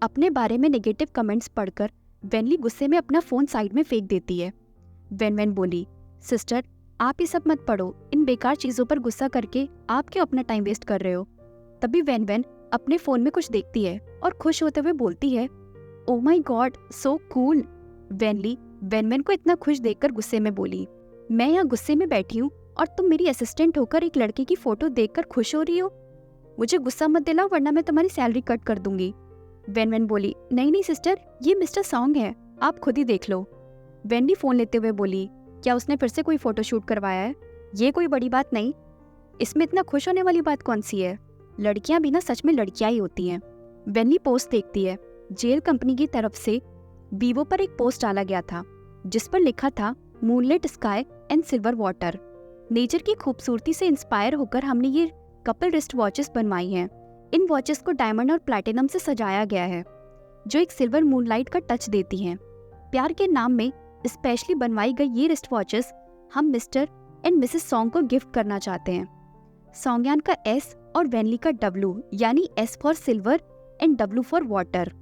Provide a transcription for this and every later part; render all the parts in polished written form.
अपने बारे में नेगेटिव कमेंट्स पढ़कर वेनली गुस्से में अपना फोन साइड में फेंक देती है। वेन बोली, सिस्टर आप ये सब मत पढ़ो, इन बेकार चीजों पर गुस्सा करके आप क्यों अपना टाइम वेस्ट कर रहे हो। तभी वेन अपने फोन में कुछ देखती है और खुश होते हुए बोलती है, oh my god so cool. वेनली वेन को इतना खुश देखकर गुस्से में बोली, मैं यहाँ गुस्से में बैठी हूँ और तुम मेरी असिस्टेंट होकर एक लड़के की फोटो देखकर खुश हो रही हो। मुझे गुस्सा मत दिलाओ वरना मैं तुम्हारी सैलरी कट कर दूंगी। वेन बोली, नहीं नहीं सिस्टर, ये मिस्टर सॉन्ग है, आप खुद ही देख लो। वेनली फोन लेते हुए बोली, क्या उसने फिर से कोई फोटो शूट करवाया है? ये कोई बड़ी बात नहीं, इसमें इतना खुश होने वाली बात कौन सी है? लड़कियां भी ना सच में लड़कियां ही होती हैं। वेनली पोस्ट देखती है। जेल कंपनी की तरफ से वीवो पर एक पोस्ट डाला गया था जिस पर लिखा था, moonlight sky and silver water. Nature की खूबसूरती से इंस्पायर होकर हमने ये कपल रिस्ट वॉचेस बनवाई हैं। इन वॉचेस को डायमंड और प्लैटिनम से सजाया गया है जो एक सिल्वर मूनलाइट का टच देती हैं। प्यार के नाम में स्पेशली बनवाई गई ये रिस्ट वॉचेस हम मिस्टर एंड मिसेस सॉन्ग को गिफ्ट करना चाहते हैं। सॉन्गयान का एस और वेनली का डब्लू, यानी S for silver and W for water.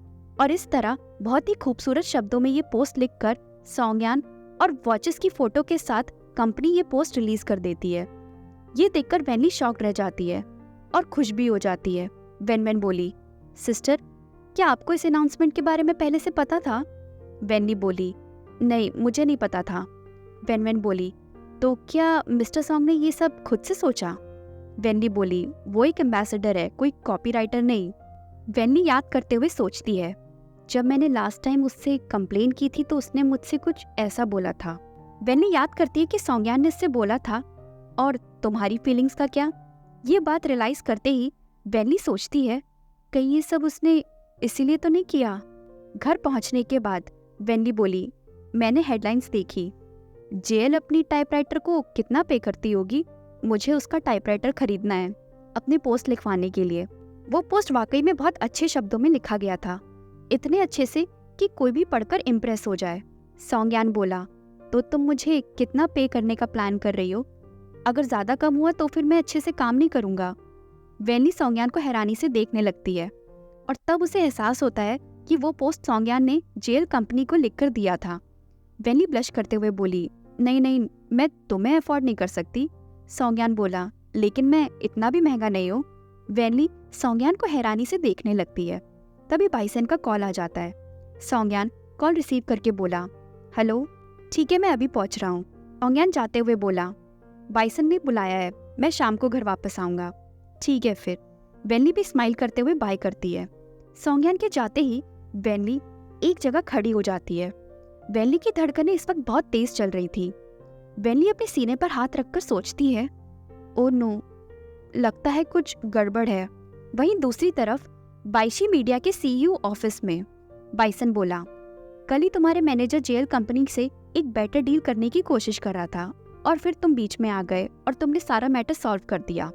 और इस तरह बहुत ही खूबसूरत शब्दों में ये पोस्ट लिखकर सॉन्गयान और वॉचेस की फोटो के साथ कंपनी ये पोस्ट रिलीज कर देती है। ये देखकर वेनली शॉक्ड रह जाती है और खुश भी हो जाती है। वेन बोली, सिस्टर क्या आपको इस अनाउंसमेंट के बारे में पहले से पता था? वेनली बोली, नहीं मुझे नहीं पता था। वेन बोली, तो क्या मिस्टर सॉन्ग ने ये सब खुद से सोचा? वेनली बोली, वो एक एम्बेसडर है, कोई कॉपीराइटर नहीं। वेनली याद करते हुए सोचती है, जब मैंने लास्ट टाइम उससे कंप्लेन की थी तो उसने मुझसे कुछ ऐसा बोला था। वेनली याद करती है कि सॉन्गयान ने इससे बोला था, और तुम्हारी फीलिंग्स का क्या? ये बात रियलाइज करते ही वेनली सोचती है, कहीं ये सब उसने इसीलिए तो नहीं किया। घर पहुंचने के बाद वेनली बोली, मैंने हेडलाइंस देखी, जेल अपनी टाइपराइटर को कितना पे करती होगी, मुझे उसका टाइपराइटर खरीदना है अपने पोस्ट लिखवाने के लिए। वो पोस्ट वाकई में बहुत अच्छे शब्दों में लिखा गया था, इतने अच्छे से कि कोई भी पढ़कर इम्प्रेस हो जाए। सॉन्गयान बोला, तो तुम मुझे कितना पे करने का प्लान कर रही हो? अगर ज्यादा कम हुआ तो फिर मैं अच्छे से काम नहीं करूंगा। वेनली सॉन्गयान को हैरानी से देखने लगती है और तब उसे एहसास होता है कि वो पोस्ट सॉन्गयान ने जेल कंपनी को लिखकर दिया था। वेनली ब्लश करते हुए बोली, नहीं नहीं, मैं तुम्हें अफोर्ड नहीं कर सकती। सॉन्गयान बोला, लेकिन मैं इतना भी महंगा नहीं हूँ। वेनली सॉन्गयान को हैरानी से देखने लगती है। तभी बाइसन का कॉल आ जाता है। सॉन्गयान कॉल रिसीव करके बोला, हेलो, ठीक है मैं अभी पहुंच रहा हूँ। सॉन्गयान जाते हुए बोला, बाइसन ने बुलाया है, मैं शाम को घर वापस आऊंगा। ठीक है फिर। वेनली भी स्माइल करते हुए बाय करती है। सॉन्गयान के जाते ही वेनली एक जगह खड़ी हो जाती है। वेनली की धड़कनें इस वक्त बहुत तेज चल रही थी। वेनली अपने सीने पर हाथ रखकर सोचती है, ओ नो, लगता है कुछ गड़बड़ है। वहीं दूसरी तरफ बाइशी मीडिया के सीईओ ऑफिस में बाइसन बोला, कल ही तुम्हारे मैनेजर जेल कंपनी से एक बेटर डील करने की कोशिश कर रहा था और फिर तुम बीच में आ गए और तुमने सारा मैटर सॉल्व कर दिया।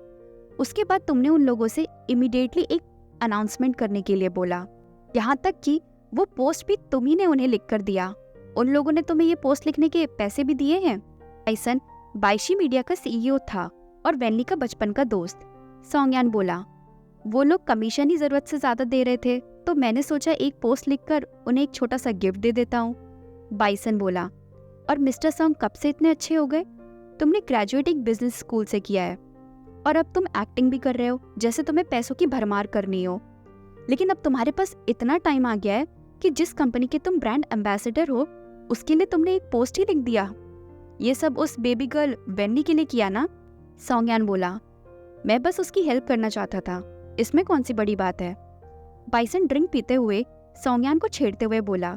उसके बाद तुमने उन लोगों से इमीडिएटली एक अनाउंसमेंट करने के लिए बोला, यहाँ तक कि वो पोस्ट भी तुम्ही ने उन्हें लिख कर दिया। उन लोगों ने तुम्हें ये पोस्ट लिखने के पैसे भी दिए हैं। बाइसन बाइशी मीडिया का सीईओ था और वेनली का बचपन का दोस्त। सॉन्गयान बोला, वो लोग कमीशन ही जरूरत से ज्यादा दे रहे थे तो मैंने सोचा एक पोस्ट लिखकर उन्हें एक छोटा सा गिफ्ट दे देता हूँ। बाइसन बोला, और मिस्टर सॉन्ग कब से इतने अच्छे हो गए? तुमने ग्रेजुएट एक बिजनेस स्कूल से किया है और अब तुम एक्टिंग भी कर रहे हो जैसे तुम्हें पैसों की भरमार करनी हो। लेकिन अब तुम्हारे पास इतना टाइम आ गया है कि जिस कंपनी के तुम ब्रांड एम्बेसडर हो उसके लिए तुमने एक पोस्ट ही लिख दिया। ये सब उस बेबी गर्ल वेनली के लिए किया ना? सॉन्गयान बोला, मैं बस उसकी हेल्प करना चाहता था, इसमें कौन सी बड़ी बात है। बाइसन ड्रिंक पीते हुए सॉन्गयान को छेड़ते हुए बोला,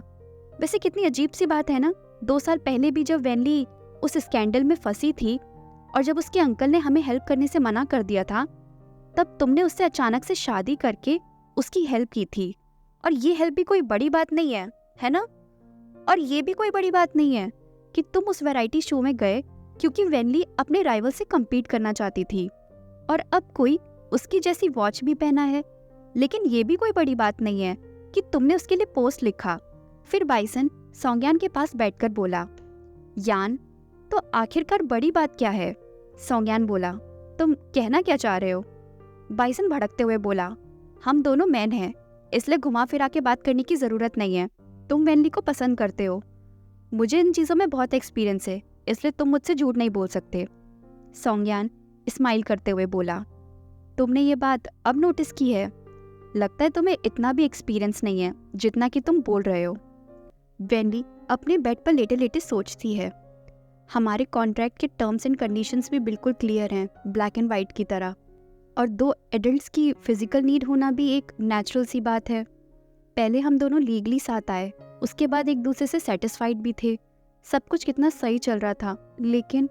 वैसे कितनी अजीब सी बात है ना, 2 साल पहले भी जब वेनली उस स्कैंडल में फंसी थी और जब उसके अंकल ने हमें हेल्प करने से मना कर दिया था तब तुमने उससे अचानक से शादी करके उसकी हेल्प की थी। और ये हेल्प भी कोई बड़ी बात नहीं है ना? और ये भी कोई बड़ी बात नहीं है कि तुम उस वैरायटी शो में गए क्योंकि वेनली अपने राइवल से कम्पीट करना चाहती थी और अब कोई उसकी जैसी वॉच भी पहना है। लेकिन ये भी कोई बड़ी बात नहीं है कि तुमने उसके लिए पोस्ट लिखा। फिर बाइसन सॉन्गयान के पास बैठकर बोला, यान, तो आखिरकार बड़ी बात क्या है? सॉन्गयान बोला, तुम कहना क्या चाह रहे हो? बाइसन भड़कते हुए बोला, हम दोनों मैन हैं, इसलिए घुमा फिरा के बात करने की ज़रूरत नहीं है। तुम वेनली को पसंद करते हो। मुझे इन चीज़ों में बहुत एक्सपीरियंस है, इसलिए तुम मुझसे झूठ नहीं बोल सकते। सौंज्ञान स्माइल करते हुए बोला, तुमने ये बात अब नोटिस की है? लगता है तुम्हें इतना भी एक्सपीरियंस नहीं है जितना कि तुम बोल रहे हो। वेनली अपने बेड पर लेटे लेटे सोचती है। हमारे कॉन्ट्रैक्ट के टर्म्स एंड कंडीशंस भी बिल्कुल क्लियर हैं, ब्लैक एंड वाइट की तरह। और दो एडल्ट्स की फिजिकल नीड होना भी एक नेचुरल सी बात है। पहले हम दोनों लीगली साथ आए, उसके बाद एक दूसरे से सेटिस्फाइड भी थे। सब कुछ कितना सही चल रहा था। लेकिन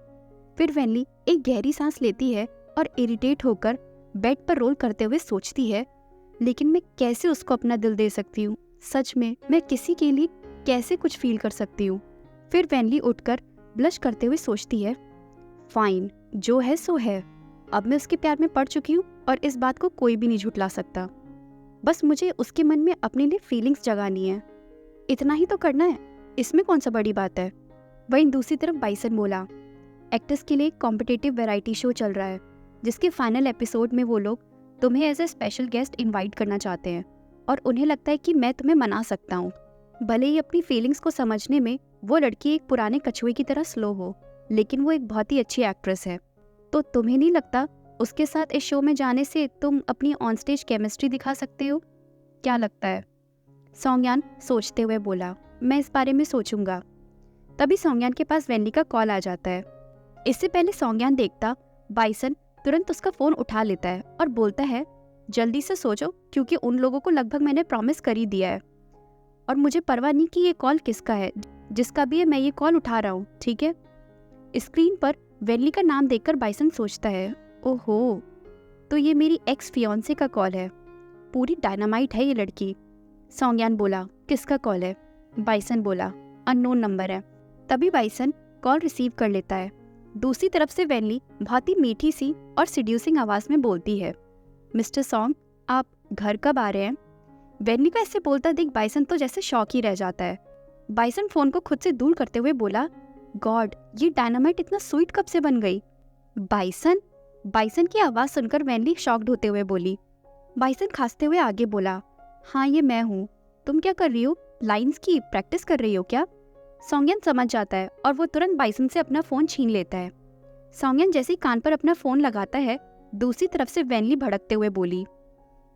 फिर वेनली एक गहरी सांस लेती है और इरिटेट होकर बेड पर रोल करते हुए सोचती है, लेकिन मैं कैसे उसको अपना दिल दे सकती हूँ? सच में मैं किसी के लिए कैसे कुछ फील कर सकती हूँ? फिर वेनली उठकर ब्लश करते हुए सोचती है, फाइन, जो है सो है। अब मैं उसके प्यार में पड़ चुकी हूँ और इस बात को कोई भी नहीं झुठला सकता। बस मुझे उसके मन में अपने लिए फीलिंग्स जगानी है, इतना ही तो करना है, इसमें कौन सा बड़ी बात है। वहीं दूसरी तरफ बाइसन बोला, एक्टर्स के लिए कॉम्पिटिटिव वैरायटी शो चल रहा है, जिसके फाइनल एपिसोड में वो लोग तुम्हें as a special guest invite करना चाहते हैं और उन्हें लगता है कि मैं तुम्हें मना सकता हूँ। भले ही अपनी फीलिंग्स को समझने में वो लड़की एक पुराने कछुए की तरह स्लो हो, लेकिन वो एक बहुत ही अच्छी एक्ट्रेस है। तो तुम्हें नहीं लगता उसके साथ इस शो में जाने से तुम अपनी ऑन स्टेज केमिस्ट्री दिखा सकते हो? क्या लगता है? सौंज्ञान सोचते हुए बोला, मैं इस बारे में सोचूंगा। तभी सौंज्ञान के पास वेनली का कॉल आ जाता है। इससे पहले सौंज्ञान देखता, बाइसन तुरंत उसका फ़ोन उठा लेता है और बोलता है, जल्दी से सोचो, क्योंकि उन लोगों को लगभग मैंने प्रॉमिस कर ही दिया है और मुझे परवाह नहीं कि ये कॉल किसका है। जिसका भी है, मैं ये कॉल उठा रहा हूँ, ठीक है? स्क्रीन पर वेनली का नाम देखकर बाइसन सोचता है, ओहो, तो ये मेरी एक्स फियोंसे का कॉल है। पूरी डायनामाइट है ये लड़की। सौंज्ञान बोला, किसका कॉल है? बाइसन बोला, अननोन नंबर है। तभी बाइसन कॉल रिसीव कर लेता है। दूसरी तरफ से वेनली बहुत ही मीठी सी और सिड्यूसिंग आवाज में बोलती है, मिस्टर सॉन्ग, आप घर कब आ रहे हैं? वेनली को ऐसे बोलता देख बाइसन तो जैसे शॉक ही रह जाता है। बाइसन फोन को खुद से दूर करते हुए बोला, गॉड, ये डायनामाइट इतना स्वीट कब से बन गई? बाइसन? बाइसन की आवाज़ सुनकर वेनली शॉक्ड होते हुए बोली। बाइसन खांसते हुए आगे बोला, हाँ ये मैं हूँ। तुम क्या कर रही हो? लाइंस की प्रैक्टिस कर रही हो क्या? सौंज्ञान समझ जाता है और वो तुरंत बाइसन से अपना फ़ोन छीन लेता है। सौंज्ञान जैसे ही कान पर अपना फ़ोन लगाता है, दूसरी तरफ से वेनली भड़कते हुए बोली,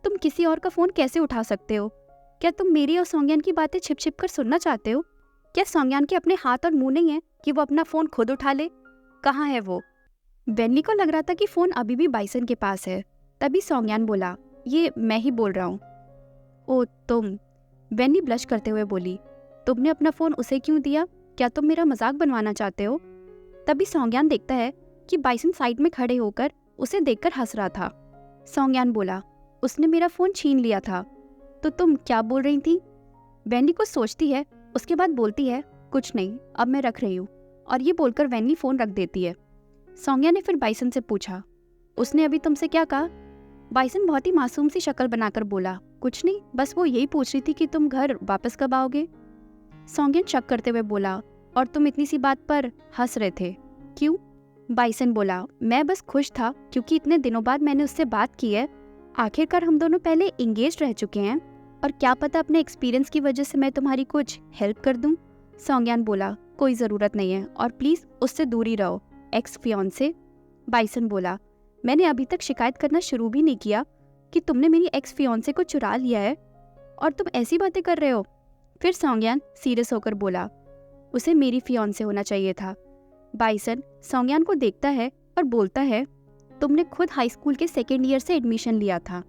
तुम किसी और का फ़ोन कैसे उठा सकते हो? क्या तुम मेरी और सौंज्ञान की बातें छिप छिप कर सुनना चाहते हो? क्या सौंज्ञान के अपने हाथ और मुंह नहीं है कि वो अपना फ़ोन खुद उठा ले? कहाँ है वो? वेनली को लग रहा था कि फ़ोन अभी भी बाइसन के पास है। तभी सौंज्ञान बोला, ये मैं ही बोल रहा हूँ। ओ तुम? वेनली ब्लश करते हुए बोली, तुमने अपना फ़ोन उसे क्यों दिया? क्या तुम मेरा मजाक बनवाना चाहते हो? तभी सौंज्ञान देखता है कि बाइसन साइड में खड़े होकर उसे देखकर हंस रहा था। सौंज्ञान बोला, उसने मेरा फ़ोन छीन लिया था। तो तुम क्या बोल रही थी? वेनली कुछ सोचती है, उसके बाद बोलती है, कुछ नहीं, अब मैं रख रही हूँ। और ये बोलकर वेनली फ़ोन रख देती है। सौंज्ञा ने फिर बाइसन से पूछा, उसने अभी तुमसे क्या कहा? बाइसन बहुत ही मासूम सी शक्ल बनाकर बोला, कुछ नहीं, बस वो यही पूछ रही थी कि तुम घर वापस कब आओगे। सौंज्ञा शक करते हुए बोला, और तुम इतनी सी बात पर हंस रहे थे, क्यों? बाइसन बोला, मैं बस खुश था क्योंकि इतने दिनों बाद मैंने उससे बात की है। आखिरकार हम दोनों पहले इंगेज रह चुके हैं और क्या पता अपने एक्सपीरियंस की वजह से मैं तुम्हारी कुछ हेल्प कर दूं। सौंज्ञान बोला, कोई ज़रूरत नहीं है और प्लीज़ उससे दूर ही रहो, एक्स फियोंसे। बाइसन बोला, मैंने अभी तक शिकायत करना शुरू भी नहीं किया कि तुमने मेरी एक्स फियोंसे को चुरा लिया है और तुम ऐसी बातें कर रहे हो। फिर सौंज्ञान सीरियस होकर बोला, उसे मेरी फियोंसे होना चाहिए था। बाइसन सौंज्ञान को देखता है और बोलता है, तुमने खुद हाई स्कूल के सेकेंड ईयर से एडमिशन लिया था।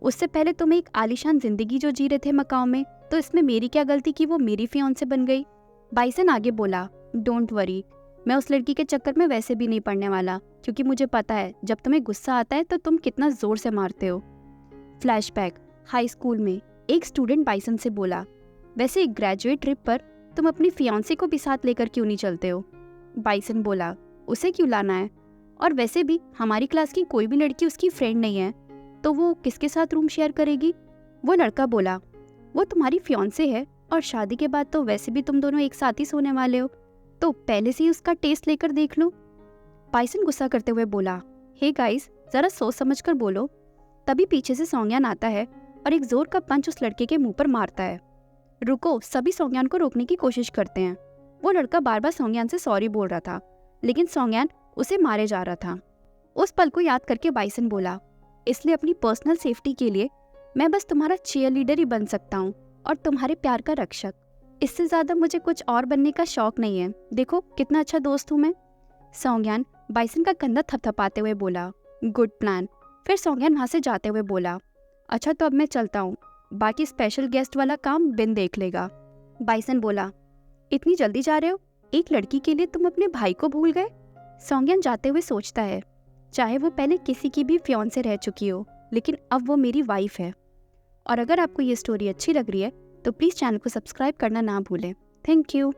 उससे पहले तुम एक आलीशान जिंदगी जो जी रहे थे मकाओ में, तो इसमें मेरी क्या गलती कि वो मेरी फियोंसे बन गई? बाइसन आगे बोला, डोंट वरी, मैं उस लड़की के चक्कर में वैसे भी नहीं पड़ने वाला, क्योंकि मुझे पता है जब तुम्हें गुस्सा आता है तो तुम कितना जोर से मारते हो। फ्लैशबैक, हाई स्कूल में एक स्टूडेंट बाइसन से बोला, वैसे एक ग्रेजुएट ट्रिप पर तुम अपनी फियांसे को भी साथ लेकर क्यों नहीं चलते हो? बाइसन बोला, उसे क्यों लाना है? और वैसे भी हमारी क्लास की कोई भी लड़की उसकी फ्रेंड नहीं है, तो वो किसके साथ रूम शेयर करेगी? वो लड़का बोला, वो तुम्हारी फियांसे है और शादी के बाद तो वैसे भी तुम दोनों एक साथ ही सोने वाले हो, तो पहले से ही उसका टेस्ट लेकर देख लो। बाइसन गुस्सा करते हुए बोला, हे गाइस, जरा सोच समझ कर बोलो। तभी पीछे से सौंज्ञान आता है और एक जोर का पंच उस लड़के के मुंह पर मारता है। रुको, सभी सोंगयान को रोकने की कोशिश करते हैं। वो लड़का बार बार सोंगयान से सॉरी बोल रहा था, लेकिन सोंगयान उसे मारे जा रहा था। उस पल को याद करके बाइसन बोला, इसलिए अपनी पर्सनल सेफ्टी के लिए मैं बस तुम्हारा चीयर लीडर ही बन सकता हूँ और तुम्हारे प्यार का रक्षक। इससे ज्यादा मुझे कुछ और बनने का शौक नहीं है। देखो कितना अच्छा दोस्त हूँ मैं। सोंगयान बाइसन का कंधा थपथपाते हुए बोला, गुड प्लान। फिर सोंगयान वहां से जाते हुए बोला, अच्छा तो अब मैं चलता हूँ, बाकी स्पेशल गेस्ट वाला काम बिन देख लेगा। बाइसन बोला, इतनी जल्दी जा रहे हो? एक लड़की के लिए तुम अपने भाई को भूल गए? सोंगयान जाते हुए सोचता है, चाहे वो पहले किसी की भी फियांसे रह चुकी हो, लेकिन अब वो मेरी वाइफ है। और अगर आपको ये स्टोरी अच्छी लग रही है तो प्लीज़ चैनल को सब्सक्राइब करना ना भूलें। Thank you.